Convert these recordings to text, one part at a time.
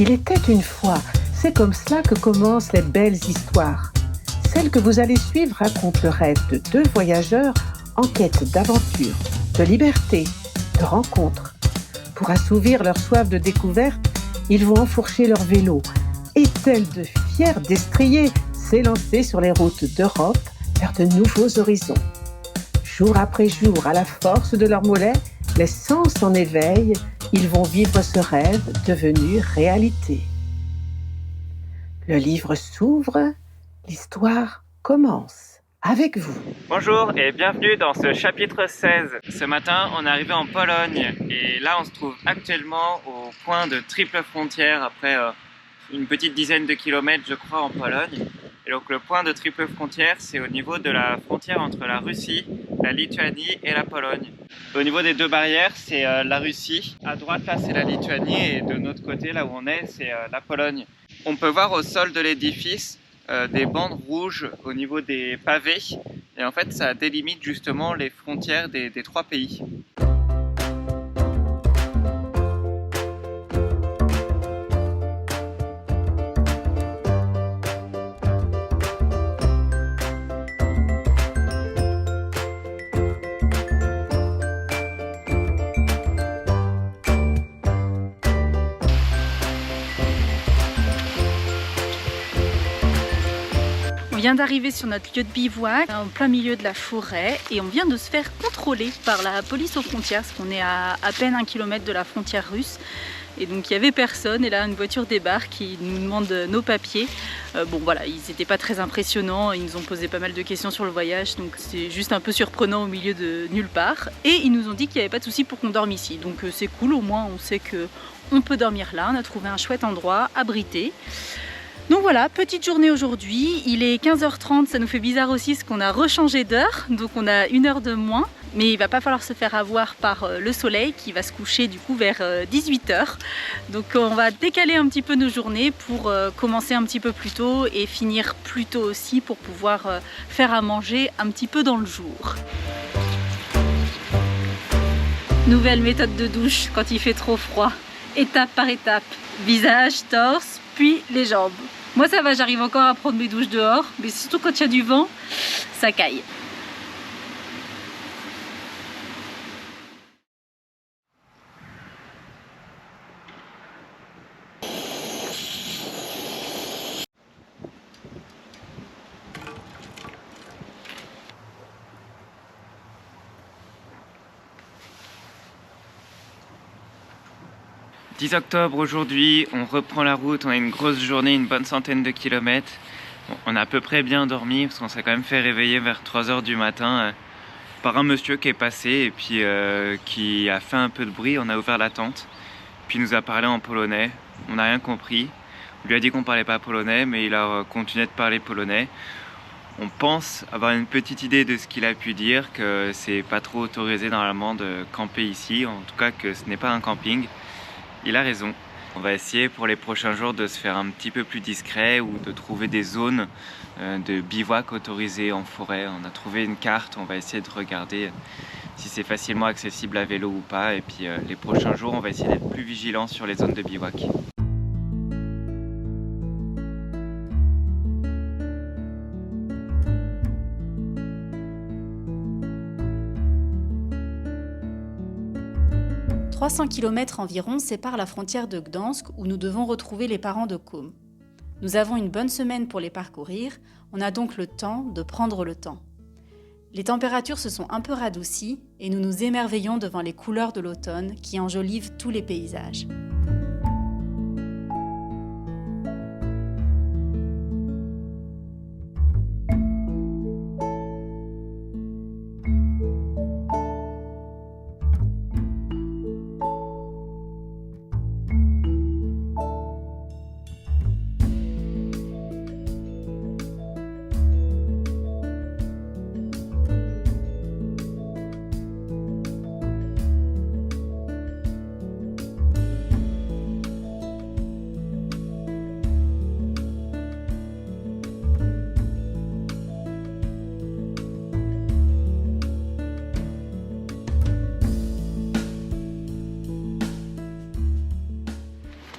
Il était une fois, c'est comme cela que commencent les belles histoires. Celle que vous allez suivre raconte le rêve de deux voyageurs en quête d'aventure, de liberté, de rencontres. Pour assouvir leur soif de découverte, ils vont enfourcher leur vélo et, tels de fiers destriers, s'élancer sur les routes d'Europe vers de nouveaux horizons. Jour après jour, à la force de leurs mollets, les sens en éveil, ils vont vivre ce rêve devenu réalité. Le livre s'ouvre, l'histoire commence avec vous. Bonjour et bienvenue dans ce chapitre 16. Ce matin, on est arrivé en Pologne et là, on se trouve actuellement au point de triple frontière après une petite dizaine de kilomètres, je crois, en Pologne. Et donc, le point de triple frontière, c'est au niveau de la frontière entre la Russie, la Lituanie et la Pologne. Au niveau des deux barrières, c'est la Russie. À droite, là, c'est la Lituanie et de notre côté, là où on est, c'est la Pologne. On peut voir au sol de l'édifice des bandes rouges au niveau des pavés et en fait ça délimite justement les frontières des trois pays. On vient d'arriver sur notre lieu de bivouac en plein milieu de la forêt et on vient de se faire contrôler par la police aux frontières parce qu'on est à peine 1 kilomètre de la frontière russe et donc il n'y avait personne et là une voiture débarque qui nous demande nos papiers. Bon voilà, ils n'étaient pas très impressionnants, ils nous ont posé pas mal de questions sur le voyage donc c'est juste un peu surprenant au milieu de nulle part et ils nous ont dit qu'il n'y avait pas de souci pour qu'on dorme ici donc c'est cool, au moins on sait qu'on peut dormir là, on a trouvé un chouette endroit abrité. Donc voilà, petite journée aujourd'hui, il est 15h30, ça nous fait bizarre aussi parce qu'on a rechangé d'heure, donc on a 1 heure de moins. Mais il va pas falloir se faire avoir par le soleil qui va se coucher du coup vers 18h. Donc on va décaler un petit peu nos journées pour commencer un petit peu plus tôt et finir plus tôt aussi pour pouvoir faire à manger un petit peu dans le jour. Nouvelle méthode de douche quand il fait trop froid, étape par étape. Visage, torse, puis les jambes. Moi ça va, j'arrive encore à prendre mes douches dehors, mais surtout quand il y a du vent, ça caille. « 10 octobre aujourd'hui, on reprend la route, on a une grosse journée, une bonne centaine de kilomètres. Bon, on a à peu près bien dormi parce qu'on s'est quand même fait réveiller vers 3h du matin par un monsieur qui est passé et puis qui a fait un peu de bruit. On a ouvert la tente, puis il nous a parlé en polonais, on n'a rien compris. On lui a dit qu'on parlait pas polonais mais il a continué de parler polonais. On pense avoir une petite idée de ce qu'il a pu dire, que c'est pas trop autorisé normalement de camper ici, en tout cas que ce n'est pas un camping. Il a raison. On va essayer pour les prochains jours de se faire un petit peu plus discret ou de trouver des zones de bivouac autorisées en forêt. On a trouvé une carte, on va essayer de regarder si c'est facilement accessible à vélo ou pas. Et puis les prochains jours, on va essayer d'être plus vigilant sur les zones de bivouac. « 300 km environ séparent la frontière de Gdansk où nous devons retrouver les parents de Côme. Nous avons une bonne semaine pour les parcourir, on a donc le temps de prendre le temps. Les températures se sont un peu radoucies et nous nous émerveillons devant les couleurs de l'automne qui enjolivent tous les paysages.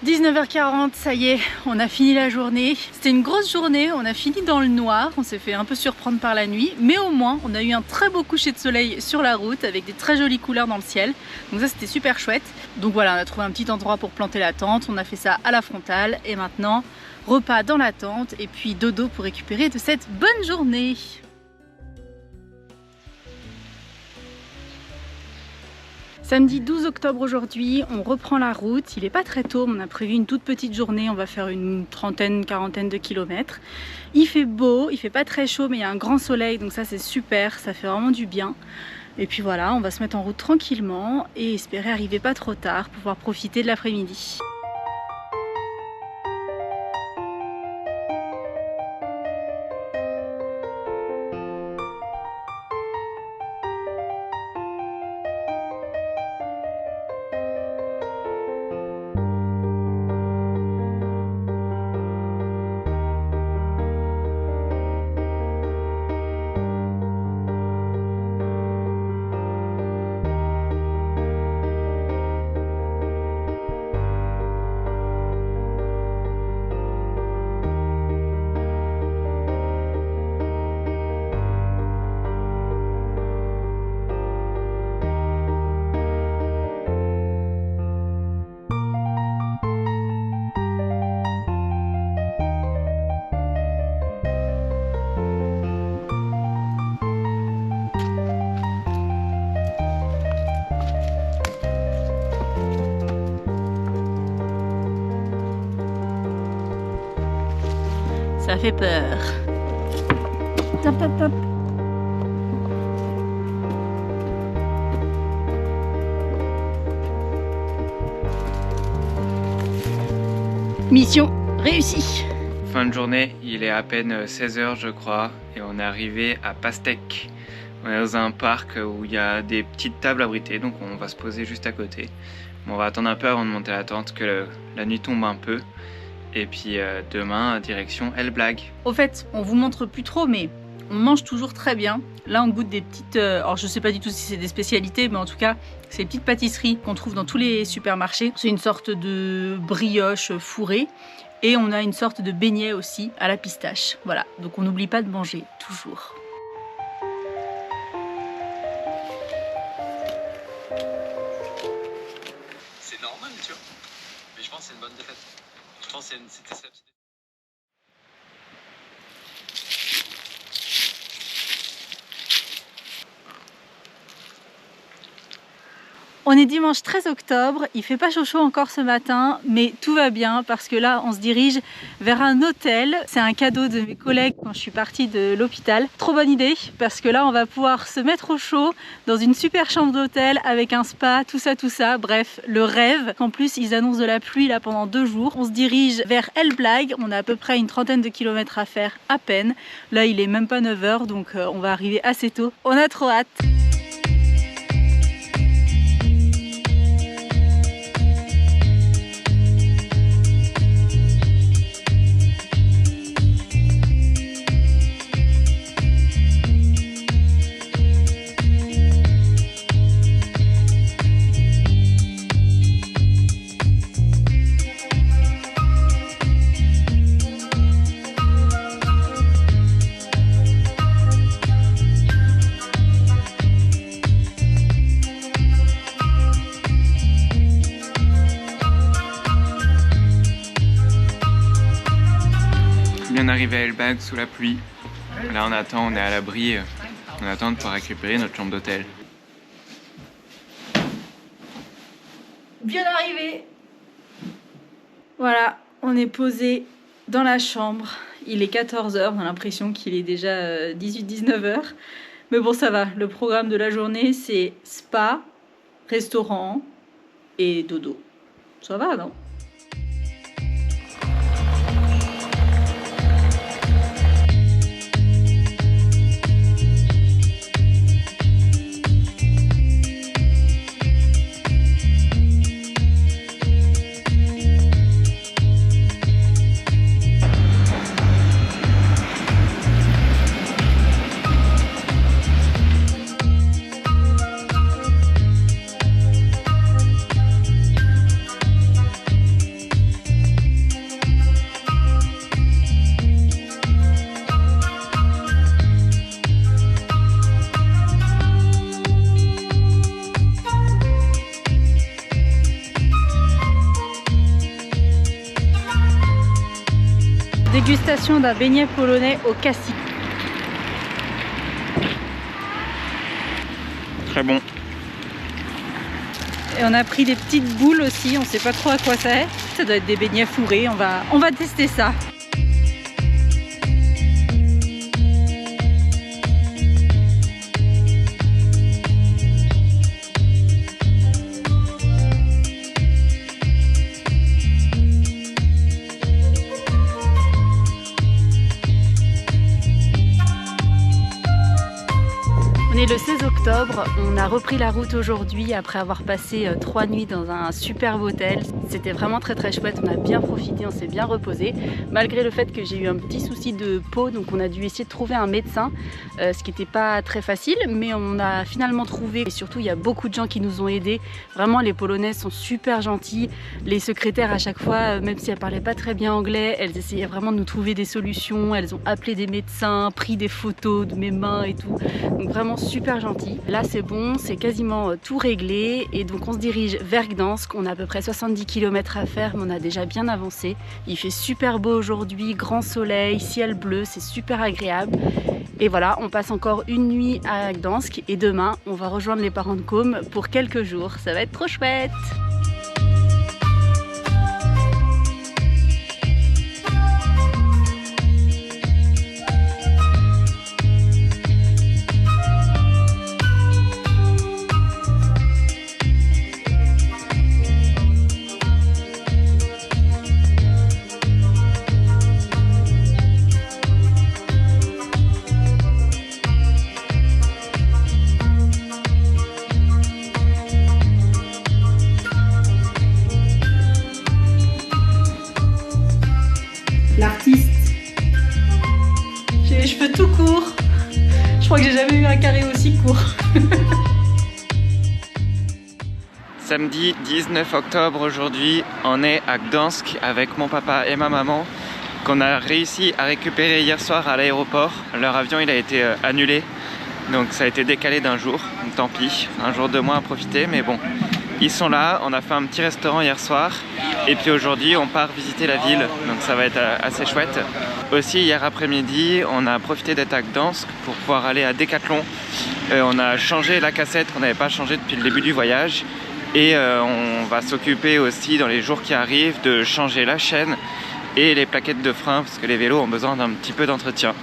19h40, ça y est, on a fini la journée. C'était une grosse journée, on a fini dans le noir, on s'est fait un peu surprendre par la nuit, mais au moins on a eu un très beau coucher de soleil sur la route avec des très jolies couleurs dans le ciel. Donc ça c'était super chouette. Donc voilà, on a trouvé un petit endroit pour planter la tente, on a fait ça à la frontale et maintenant repas dans la tente et puis dodo pour récupérer de cette bonne journée. Samedi 12 octobre aujourd'hui, on reprend la route. Il n'est pas très tôt, on a prévu une toute petite journée, on va faire une trentaine, quarantaine de kilomètres. Il fait beau, il fait pas très chaud, mais il y a un grand soleil, donc ça c'est super, ça fait vraiment du bien. Et puis voilà, on va se mettre en route tranquillement et espérer arriver pas trop tard pour pouvoir profiter de l'après-midi. Ça fait peur. Hop, hop, hop. Mission réussie. Fin de journée, il est à peine 16h je crois et on est arrivé à Pastèque. On est dans un parc où il y a des petites tables abritées, donc on va se poser juste à côté. Bon, on va attendre un peu avant de monter la tente, que la nuit tombe un peu. Et puis demain, direction El Blag. Au fait, on vous montre plus trop, mais on mange toujours très bien. Là, on goûte des petites... alors, je sais pas du tout si c'est des spécialités, mais en tout cas, c'est des petites pâtisseries qu'on trouve dans tous les supermarchés. C'est une sorte de brioche fourrée. Et on a une sorte de beignet aussi à la pistache. Voilà, donc on n'oublie pas de manger, toujours. C'est normal, tu vois. Mais je pense que c'est une bonne défaite. Je pense que c'était ça. On est dimanche 13 octobre, il fait pas chaud encore ce matin, mais tout va bien parce que là on se dirige vers un hôtel. C'est un cadeau de mes collègues quand je suis partie de l'hôpital. Trop bonne idée parce que là on va pouvoir se mettre au chaud dans une super chambre d'hôtel avec un spa, tout ça. Bref, le rêve. En plus ils annoncent de la pluie là pendant 2 jours. On se dirige vers El Blag, on a à peu près une trentaine de kilomètres à faire à peine. Là il est même pas 9h donc on va arriver assez tôt. On a trop hâte. Bien arrivé à El Blag sous la pluie. Là on attend, on est à l'abri, on attend de pouvoir récupérer notre chambre d'hôtel. Bien arrivé. Voilà, on est posé dans la chambre. Il est 14h, on a l'impression qu'il est déjà 18-19h. Mais bon, ça va. Le programme de la journée, c'est spa, restaurant et dodo. Ça va, non ? Dégustation d'un beignet polonais au cassis. Très bon. Et on a pris des petites boules aussi, on sait pas trop à quoi ça est. Ça doit être des beignets fourrés, on va tester ça. On est le 16 octobre, on a repris la route aujourd'hui après avoir passé 3 nuits dans un superbe hôtel. C'était vraiment très chouette, on a bien profité, on s'est bien reposé. Malgré le fait que j'ai eu un petit souci de peau, donc on a dû essayer de trouver un médecin, ce qui n'était pas très facile, mais on a finalement trouvé. Et surtout, il y a beaucoup de gens qui nous ont aidés. Vraiment, les Polonaises sont super gentilles. Les secrétaires à chaque fois, même si elles ne parlaient pas très bien anglais, elles essayaient vraiment de nous trouver des solutions. Elles ont appelé des médecins, pris des photos de mes mains et tout. Donc vraiment super gentil. Là c'est bon, c'est quasiment tout réglé et donc on se dirige vers Gdansk. On a à peu près 70 km à faire mais on a déjà bien avancé. Il fait super beau aujourd'hui, grand soleil, ciel bleu, c'est super agréable. Et voilà, on passe encore une nuit à Gdansk et demain on va rejoindre les parents de Côme pour quelques jours. Ça va être trop chouette! L'artiste. J'ai les cheveux tout courts. Je crois que j'ai jamais eu un carré aussi court. Samedi 19 octobre aujourd'hui, on est à Gdansk avec mon papa et ma maman qu'on a réussi à récupérer hier soir à l'aéroport. Leur avion il a été annulé, donc ça a été décalé d'un jour, tant pis, un jour de moins à profiter, mais bon. Ils sont là, on a fait un petit restaurant hier soir et puis aujourd'hui on part visiter la ville, donc ça va être assez chouette. Aussi hier après-midi on a profité d'être à Gdansk pour pouvoir aller à Decathlon. On a changé la cassette qu'on n'avait pas changé depuis le début du voyage et on va s'occuper aussi dans les jours qui arrivent de changer la chaîne et les plaquettes de frein parce que les vélos ont besoin d'un petit peu d'entretien.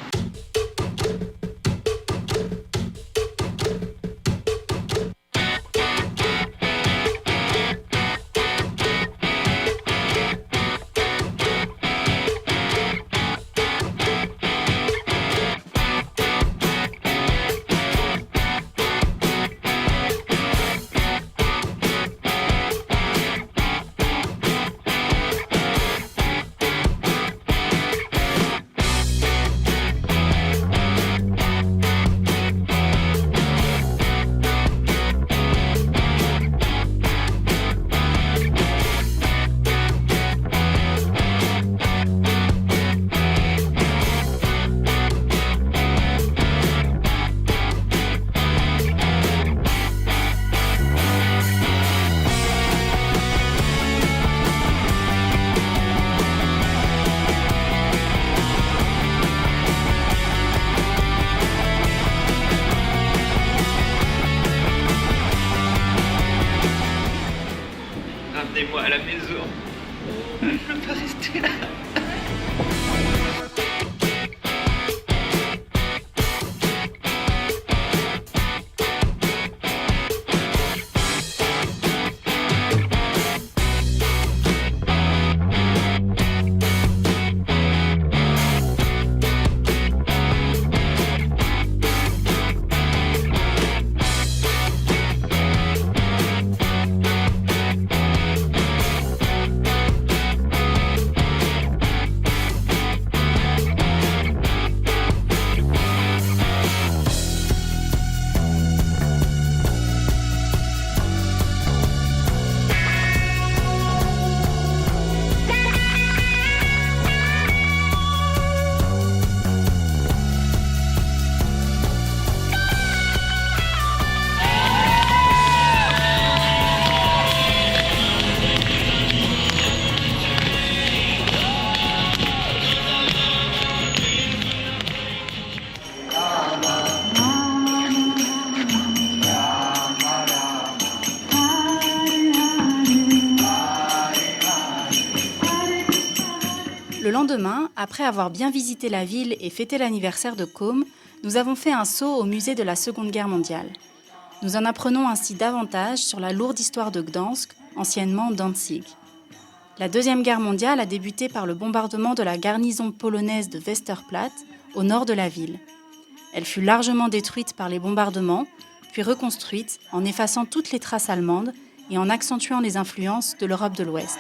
Ramenez-moi à la maison. Je ne veux pas rester là. Le lendemain, après avoir bien visité la ville et fêté l'anniversaire de Côme, nous avons fait un saut au musée de la Seconde Guerre mondiale. Nous en apprenons ainsi davantage sur la lourde histoire de Gdansk, anciennement Danzig. La Deuxième Guerre mondiale a débuté par le bombardement de la garnison polonaise de Westerplatte, au nord de la ville. Elle fut largement détruite par les bombardements, puis reconstruite en effaçant toutes les traces allemandes et en accentuant les influences de l'Europe de l'Ouest.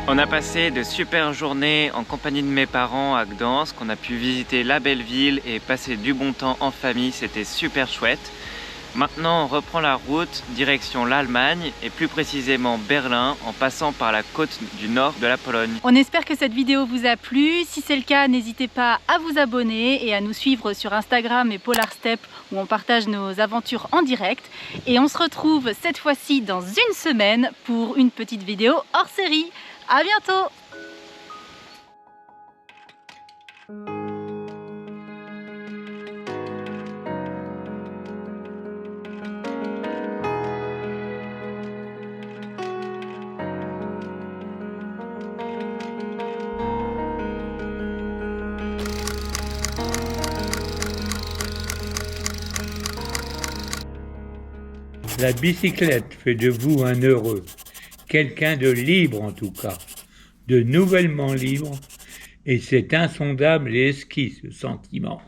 On a passé de super journées en compagnie de mes parents à Gdansk. On a pu visiter la belle ville et passer du bon temps en famille, c'était super chouette. Maintenant on reprend la route direction l'Allemagne et plus précisément Berlin en passant par la côte du nord de la Pologne. On espère que cette vidéo vous a plu. Si c'est le cas, n'hésitez pas à vous abonner et à nous suivre sur Instagram et Polar Step où on partage nos aventures en direct. Et on se retrouve cette fois-ci dans une semaine pour une petite vidéo hors série. À bientôt! La bicyclette fait de vous un heureux, quelqu'un de libre en tout cas, de nouvellement libre, et c'est insondable et esquis ce sentiment.